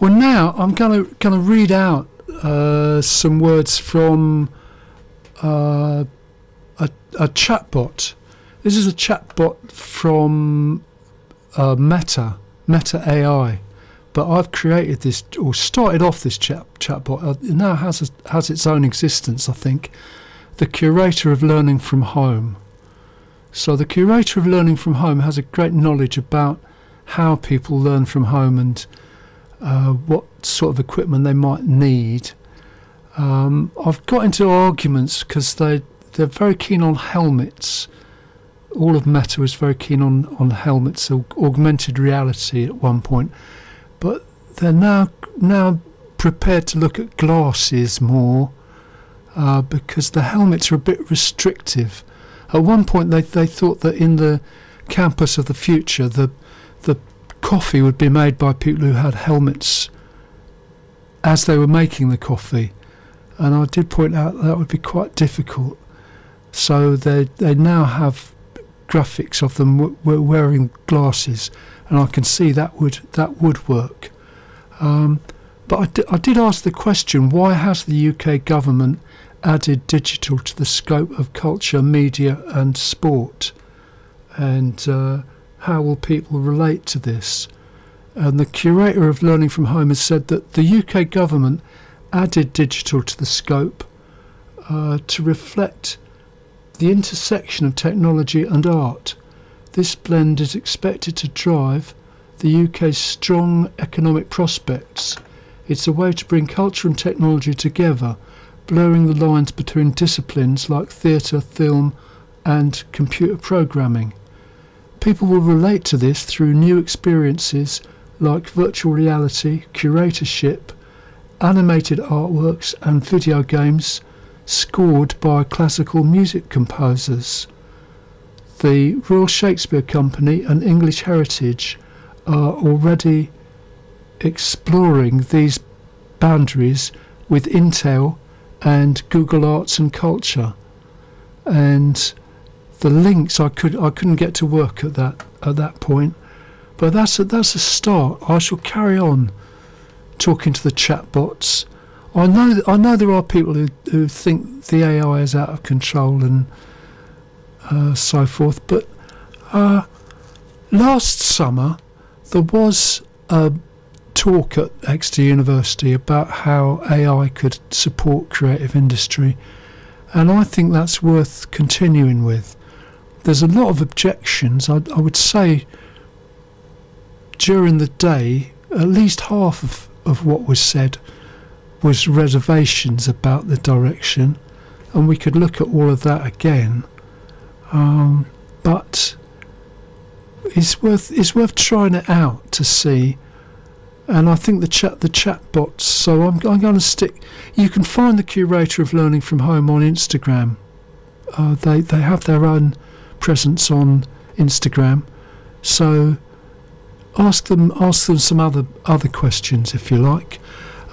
Well, now I'm going to read out some words from a chatbot. This is a chatbot from Meta AI, but I've created this, or started off this chatbot. It now has its own existence, I think. The Curator of Learning from Home. So the Curator of Learning from Home has a great knowledge about how people learn from home and what sort of equipment they might need. I've got into arguments because they're very keen on helmets. All of Meta is very keen on helmets, augmented reality at one point, but they're now prepared to look at glasses more because the helmets are a bit restrictive. At one point they thought that in the campus of the future the coffee would be made by people who had helmets as they were making the coffee, and I did point out that would be quite difficult. So they now have graphics of them wearing glasses, and I can see that would work. But I did ask the question, why has the UK government added digital to the scope of culture, media and sport? And how will people relate to this? And the Curator of Learning from Home has said that the UK government added digital to the scope to reflect the intersection of technology and art. This blend is expected to drive the UK's strong economic prospects. It's a way to bring culture and technology together, blurring the lines between disciplines like theatre, film and computer programming. People will relate to this through new experiences like virtual reality, curatorship, animated artworks and video games scored by classical music composers. The Royal Shakespeare Company and English Heritage are already exploring these boundaries with Intel and Google Arts and Culture. And the links I couldn't get to work at that point, but that's a start. I shall carry on talking to the chatbots. I know there are people who think the AI is out of control and so forth, but last summer there was a talk at Exeter University about how AI could support creative industry, and I think that's worth continuing with. There's a lot of objections. I would say during the day at least half of what was said was reservations about the direction, and we could look at all of that again. But it's worth trying it out to see. And I think the chatbots. So I'm going to stick. You can find the Curator of Learning from Home on Instagram. They have their own presence on Instagram. So ask them some other questions if you like.